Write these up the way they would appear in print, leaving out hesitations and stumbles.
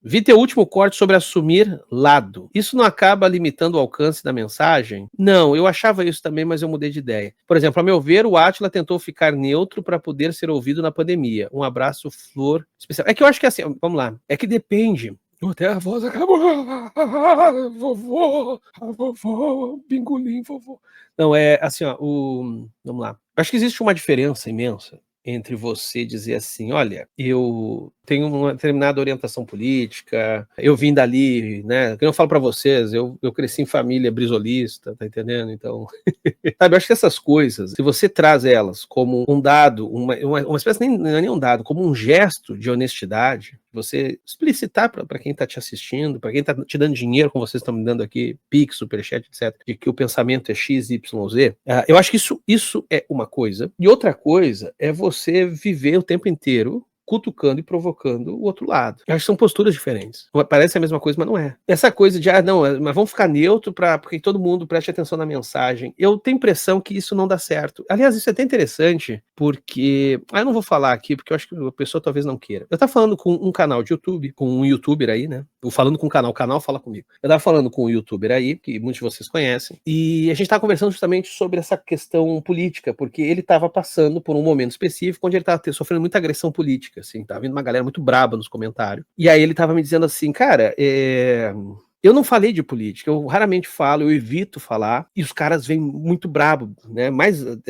Vi teu último corte sobre assumir lado. Isso não acaba limitando o alcance da mensagem? Não, eu achava isso também, mas eu mudei de ideia. Por exemplo, a meu ver, o Átila tentou ficar neutro para poder ser ouvido na pandemia. Um abraço, Flor Especial. É que eu acho que assim, vamos lá, é que depende. Até a voz acabou. Vovô, bingolim, vovô. Não, é assim, ó, vamos lá. Acho que existe uma diferença imensa entre você dizer assim, olha, eu tenho uma determinada orientação política, eu vim dali, né, que eu falo para vocês, eu cresci em família brisolista, tá entendendo? Então, sabe, eu acho que essas coisas, se você traz elas como um dado, uma espécie, não é nem um dado, como um gesto de honestidade, você explicitar para quem está te assistindo, para quem está te dando dinheiro, como vocês estão me dando aqui, Pix, Superchat, etc., de que o pensamento é X, Y, Z, eu acho que isso é uma coisa. E outra coisa é você viver o tempo inteiro cutucando e provocando o outro lado. Eu acho que são posturas diferentes. Parece a mesma coisa, mas não é. Essa coisa de, não, mas vamos ficar neutro porque todo mundo preste atenção na mensagem. Eu tenho a impressão que isso não dá certo. Aliás, isso é até interessante, porque... eu não vou falar aqui, porque eu acho que a pessoa talvez não queira. Eu tava falando com um canal de YouTube, com um youtuber aí, né? Eu falando com o canal fala comigo. Eu tava falando com um youtuber aí, que muitos de vocês conhecem, e a gente tava conversando justamente sobre essa questão política, porque ele tava passando por um momento específico onde ele tava sofrendo muita agressão política, assim, tava vindo uma galera muito braba nos comentários. E aí ele tava me dizendo assim, cara, eu não falei de política, eu raramente falo, eu evito falar, e os caras vêm muito brabo, né?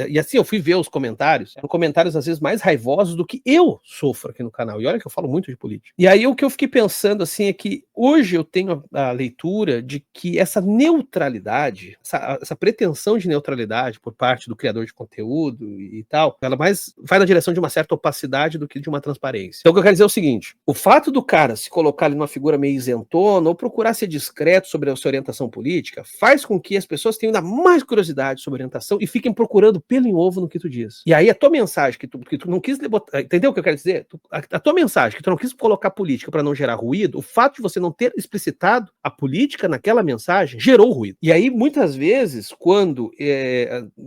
E assim, eu fui ver os comentários, eram comentários às vezes mais raivosos do que eu sofro aqui no canal, e olha que eu falo muito de política. E aí o que eu fiquei pensando, assim, é que hoje eu tenho a leitura de que essa neutralidade, essa pretensão de neutralidade por parte do criador de conteúdo e tal, ela mais vai na direção de uma certa opacidade do que de uma transparência. Então o que eu quero dizer é o seguinte, o fato do cara se colocar ali numa figura meio isentona, ou procurar ser discreto sobre a sua orientação política, faz com que as pessoas tenham ainda mais curiosidade sobre orientação e fiquem procurando pelo em ovo no que tu diz. E aí a tua mensagem, que tu não quis botar, entendeu o que eu quero dizer? A tua mensagem, que tu não quis colocar política para não gerar ruído, o fato de você não ter explicitado a política naquela mensagem, gerou ruído. E aí, muitas vezes, quando,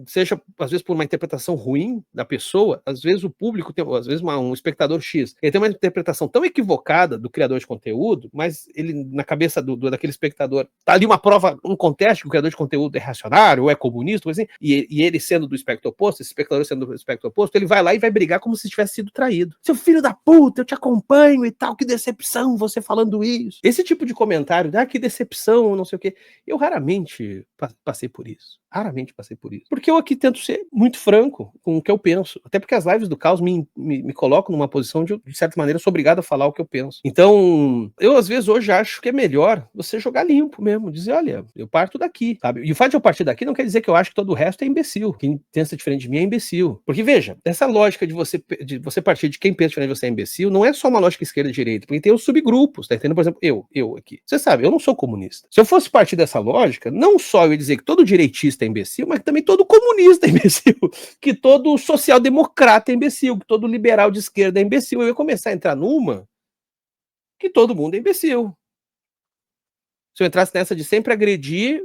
seja, às vezes por uma interpretação ruim da pessoa, às vezes o público, às vezes um espectador X, ele tem uma interpretação tão equivocada do criador de conteúdo, mas ele, na cabeça daquele espectador, tá ali uma prova, um conteste que o criador de conteúdo é reacionário, ou é comunista, ou assim, e ele sendo do espectro oposto, esse espectador sendo do espectro oposto, ele vai lá e vai brigar como se tivesse sido traído. Seu filho da puta, eu te acompanho e tal, que decepção você falando isso. Esse tipo de comentário, que decepção, não sei o quê, eu raramente passei por isso. Raramente passei por isso. Porque eu aqui tento ser muito franco com o que eu penso. Até porque as lives do Caos me colocam numa posição de certa maneira, sou obrigado a falar o que eu penso. Então, eu às vezes hoje acho que é melhor você jogar limpo mesmo, dizer, olha, eu parto daqui, sabe? E o fato de eu partir daqui não quer dizer que eu acho que todo o resto é imbecil. Quem pensa diferente de mim é imbecil. Porque, veja, essa lógica de você partir de quem pensa diferente de você é imbecil, não é só uma lógica esquerda e direita, porque tem os subgrupos, tá entendendo? Por exemplo, eu aqui. Você sabe, eu não sou comunista. Se eu fosse partir dessa lógica, não só eu ia dizer que todo direitista é imbecil, mas também todo comunista é imbecil, que todo social-democrata é imbecil, que todo liberal de esquerda é imbecil. Eu ia começar a entrar numa que todo mundo é imbecil. Se eu entrasse nessa de sempre agredir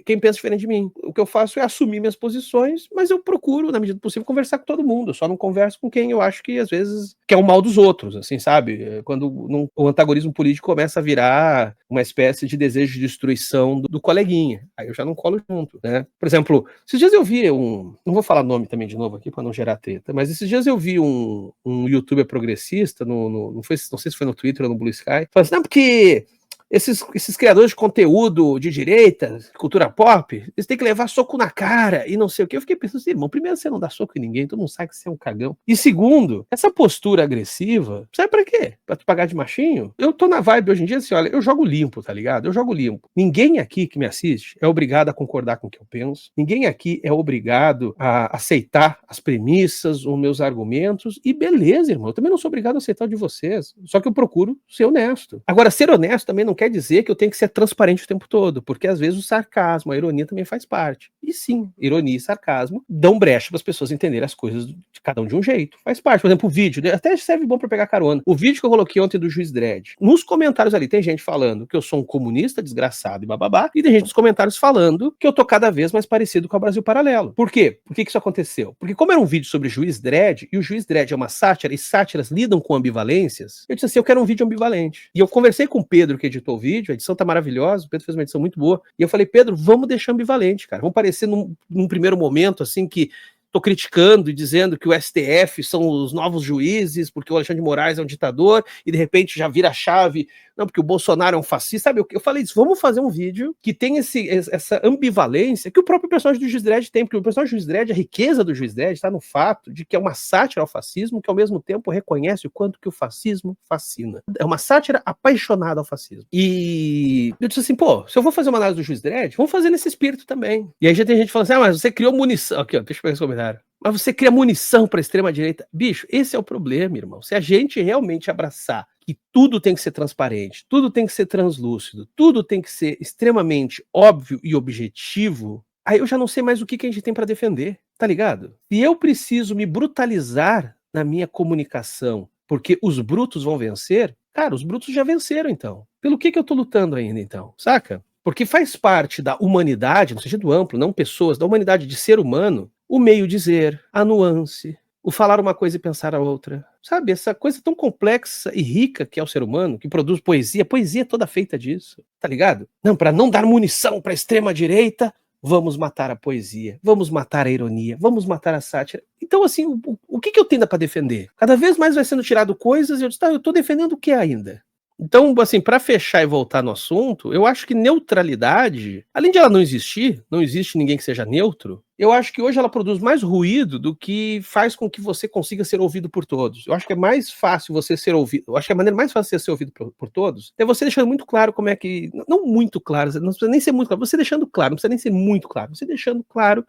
quem pensa diferente de mim. O que eu faço é assumir minhas posições, mas eu procuro, na medida do possível, conversar com todo mundo. Eu só não converso com quem eu acho que, às vezes, quer o mal dos outros, assim, sabe? Quando o antagonismo político começa a virar uma espécie de desejo de destruição do coleguinha. Aí eu já não colo junto, né? Por exemplo, esses dias eu vi não vou falar nome também de novo aqui para não gerar treta, mas esses dias eu vi um youtuber progressista, não sei se foi no Twitter ou no Blue Sky, falando assim, não, porque esses criadores de conteúdo de direita, cultura pop, eles têm que levar soco na cara e não sei o que. Eu fiquei pensando assim, irmão, primeiro, você não dá soco em ninguém, todo mundo sabe que você é um cagão. E segundo, essa postura agressiva, sabe pra quê? Pra tu pagar de machinho? Eu tô na vibe hoje em dia assim, olha, eu jogo limpo, tá ligado? Eu jogo limpo. Ninguém aqui que me assiste é obrigado a concordar com o que eu penso. Ninguém aqui é obrigado a aceitar as premissas, os meus argumentos. E beleza, irmão, eu também não sou obrigado a aceitar o de vocês. Só que eu procuro ser honesto. Agora, ser honesto também não quer dizer que eu tenho que ser transparente o tempo todo, porque às vezes o sarcasmo, a ironia também faz parte. E sim, ironia e sarcasmo dão brecha para as pessoas entenderem as coisas de cada um de um jeito. Faz parte. Por exemplo, o vídeo, até serve bom para pegar carona. O vídeo que eu coloquei ontem do Juiz Dredd, nos comentários ali tem gente falando que eu sou um comunista desgraçado e bababá, e tem gente nos comentários falando que eu tô cada vez mais parecido com o Brasil Paralelo. Por quê? Por que isso aconteceu? Porque como era um vídeo sobre Juiz Dredd, e o Juiz Dredd é uma sátira, e sátiras lidam com ambivalências, eu disse assim, eu quero um vídeo ambivalente. E eu conversei com o Pedro, que editou o vídeo, a edição tá maravilhosa, o Pedro fez uma edição muito boa, e eu falei, Pedro, vamos deixar ambivalente, cara. Vamos parecer num primeiro momento, assim, que tô criticando e dizendo que o STF são os novos juízes, porque o Alexandre de Moraes é um ditador, e de repente já vira a chave, não, porque o Bolsonaro é um fascista, sabe? Eu falei isso, vamos fazer um vídeo que tem essa ambivalência que o próprio personagem do Juiz Dredd tem, porque o personagem do Juiz Dredd, a riqueza do Juiz Dredd está no fato de que é uma sátira ao fascismo, que ao mesmo tempo reconhece o quanto que o fascismo fascina. É uma sátira apaixonada ao fascismo. E eu disse assim, pô, se eu vou fazer uma análise do Juiz Dredd, vamos fazer nesse espírito também. E aí já tem gente falando assim, mas você criou munição. Aqui, ó, deixa eu pegar esse comentário. Mas você cria munição para a extrema-direita. Bicho, esse é o problema, irmão. Se a gente realmente abraçar que tudo tem que ser transparente, tudo tem que ser translúcido, tudo tem que ser extremamente óbvio e objetivo, aí eu já não sei mais o que a gente tem para defender, tá ligado? E eu preciso me brutalizar na minha comunicação, porque os brutos vão vencer, cara, os brutos já venceram então. Pelo que eu tô lutando ainda então, saca? Porque faz parte da humanidade, no sentido amplo, não pessoas, da humanidade de ser humano, o meio dizer, a nuance, o falar uma coisa e pensar a outra. Sabe, essa coisa tão complexa e rica que é o ser humano, que produz poesia, a poesia é toda feita disso, tá ligado? Não, para não dar munição para a extrema-direita, vamos matar a poesia, vamos matar a ironia, vamos matar a sátira. Então, assim, o que eu tenho para defender? Cada vez mais vai sendo tirado coisas e eu disse, tá, eu tô defendendo o que ainda? Então, assim, para fechar e voltar no assunto, eu acho que neutralidade, além de ela não existir, não existe ninguém que seja neutro, eu acho que hoje ela produz mais ruído do que faz com que você consiga ser ouvido por todos. Eu acho que é mais fácil você ser ouvido, eu acho que a maneira mais fácil de ser ouvido por todos é você deixando muito claro como é que, não muito claro, não precisa nem ser muito claro, você deixando claro, não precisa nem ser muito claro, você deixando claro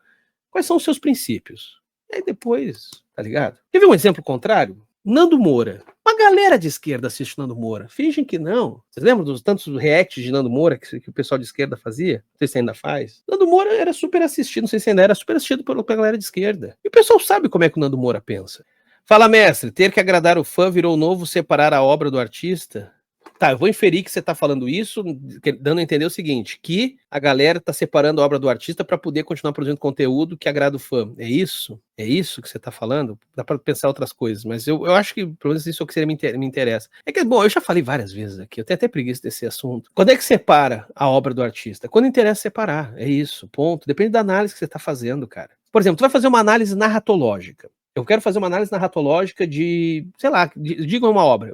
quais são os seus princípios. E aí depois, tá ligado? Quer ver um exemplo contrário? Nando Moura. Uma galera de esquerda assiste Nando Moura. Fingem que não. Vocês lembram dos tantos reacts de Nando Moura que o pessoal de esquerda fazia? Não sei se ainda faz. Nando Moura era super assistido, não sei se ainda era super assistido pela galera de esquerda. E o pessoal sabe como é que o Nando Moura pensa. Fala, mestre, ter que agradar o fã virou novo separar a obra do artista? Tá, eu vou inferir que você tá falando isso, dando a entender o seguinte, que a galera tá separando a obra do artista para poder continuar produzindo conteúdo que agrada o fã. É isso? É isso que você tá falando? Dá para pensar outras coisas, mas eu acho que, pelo menos isso é o que me interessa. É que, bom, eu já falei várias vezes aqui, eu tenho até preguiça desse assunto. Quando é que separa a obra do artista? Quando interessa separar, é isso, ponto. Depende da análise que você tá fazendo, cara. Por exemplo, tu vai fazer uma análise narratológica. Eu quero fazer uma análise narratológica de, sei lá, digam uma obra.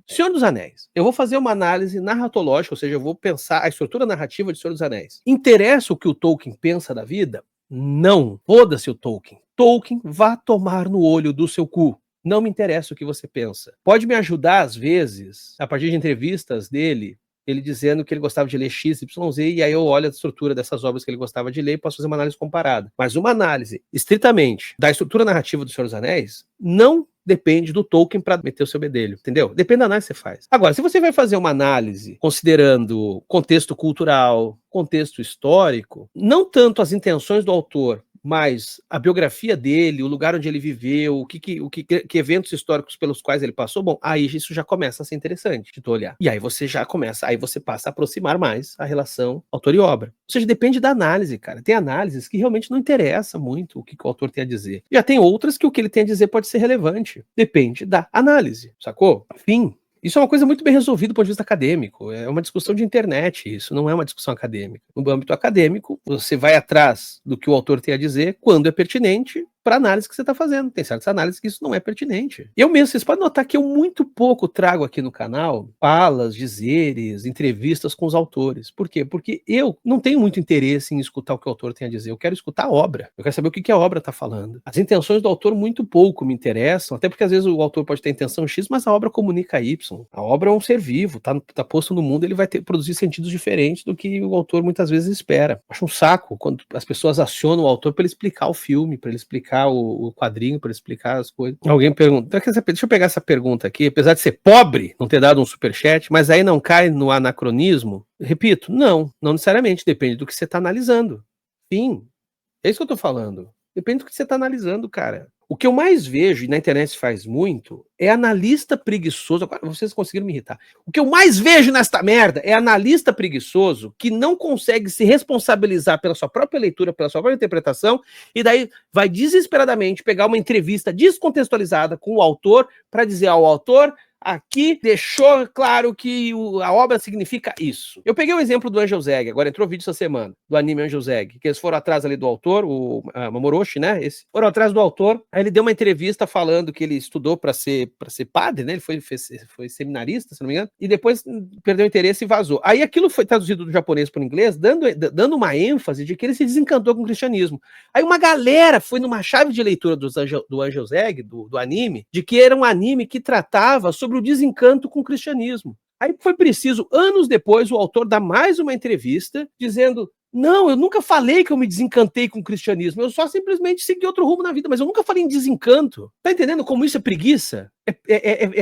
Senhor dos Anéis. Eu vou fazer uma análise narratológica, ou seja, eu vou pensar a estrutura narrativa de Senhor dos Anéis. Interessa o que o Tolkien pensa da vida? Não. Foda-se o Tolkien. Tolkien vá tomar no olho do seu cu. Não me interessa o que você pensa. Pode me ajudar, às vezes, a partir de entrevistas dele, ele dizendo que ele gostava de ler X, Y, Z, e aí eu olho a estrutura dessas obras que ele gostava de ler e posso fazer uma análise comparada. Mas uma análise, estritamente, da estrutura narrativa do Senhor dos Anéis, não depende do Tolkien para meter o seu bedelho, entendeu? Depende da análise que você faz. Agora, se você vai fazer uma análise considerando contexto cultural, contexto histórico, não tanto as intenções do autor, mas a biografia dele, o lugar onde ele viveu, que eventos históricos pelos quais ele passou, bom, aí isso já começa a ser interessante de tu olhar. E aí você já começa, aí você passa a aproximar mais a relação autor e obra. Ou seja, depende da análise, cara. Tem análises que realmente não interessa muito o que o autor tem a dizer. Já tem outras que o que ele tem a dizer pode ser relevante. Depende da análise, sacou? Fim. Isso é uma coisa muito bem resolvida do ponto de vista acadêmico. É uma discussão de internet, isso não é uma discussão acadêmica. No âmbito acadêmico, você vai atrás do que o autor tem a dizer quando é pertinente para a análise que você está fazendo. Tem certas análises que isso não é pertinente. Eu mesmo, vocês podem notar que eu muito pouco trago aqui no canal falas, dizeres, entrevistas com os autores. Por quê? Porque eu não tenho muito interesse em escutar o que o autor tem a dizer. Eu quero escutar a obra. Eu quero saber o que a obra está falando. As intenções do autor muito pouco me interessam, até porque às vezes o autor pode ter intenção X, mas a obra comunica Y. A obra é um ser vivo, tá posto no mundo, ele vai produzir sentidos diferentes do que o autor muitas vezes espera. Acho um saco quando as pessoas acionam o autor para ele explicar o filme, para ele explicar o quadrinho, para explicar as coisas. Alguém pergunta, deixa eu pegar essa pergunta aqui, apesar de ser pobre, não ter dado um superchat, mas aí não cai no anacronismo? Repito, não necessariamente, depende do que você está analisando. Fim. É isso que eu tô falando. Depende do que você tá analisando, cara. O que eu mais vejo, e na internet se faz muito, é analista preguiçoso. Agora vocês conseguiram me irritar. O que eu mais vejo nesta merda é analista preguiçoso que não consegue se responsabilizar pela sua própria leitura, pela sua própria interpretação, e daí vai desesperadamente pegar uma entrevista descontextualizada com o autor para dizer ao autor: aqui deixou claro que a obra significa isso. Eu peguei o exemplo do Angel Zeg, agora entrou vídeo essa semana, do anime Angel Zeg, que eles foram atrás ali do autor, o Mamoroshi, né? Foram atrás do autor, aí ele deu uma entrevista falando que ele estudou para ser padre, né? Ele foi seminarista, se não me engano, e depois perdeu o interesse e vazou. Aí aquilo foi traduzido do japonês para o inglês, dando uma ênfase de que ele se desencantou com o cristianismo. Aí uma galera foi numa chave de leitura do Angel Zeg, do anime, de que era um anime que tratava sobre o desencanto com o cristianismo. Aí foi preciso, anos depois, o autor dar mais uma entrevista dizendo: não, eu nunca falei que eu me desencantei com o cristianismo, eu só simplesmente segui outro rumo na vida, mas eu nunca falei em desencanto. Tá entendendo como isso é preguiça?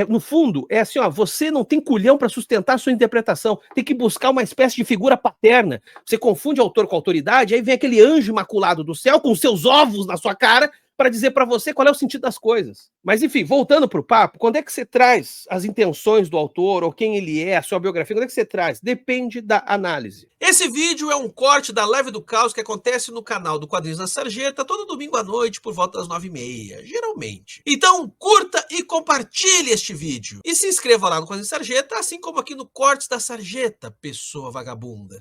No fundo, é assim, ó, você não tem culhão para sustentar a sua interpretação, tem que buscar uma espécie de figura paterna. Você confunde autor com autoridade, aí vem aquele anjo imaculado do céu com seus ovos na sua cara para dizer para você qual é o sentido das coisas. Mas enfim, voltando para o papo, quando é que você traz as intenções do autor, ou quem ele é, a sua biografia, quando é que você traz? Depende da análise. Esse vídeo é um corte da Live do Caos que acontece no canal do Quadrinhos da Sarjeta todo domingo à noite por volta das 9h30, geralmente. Então curta e compartilhe este vídeo. E se inscreva lá no Quadrinhos da Sarjeta, assim como aqui no Cortes da Sarjeta, pessoa vagabunda.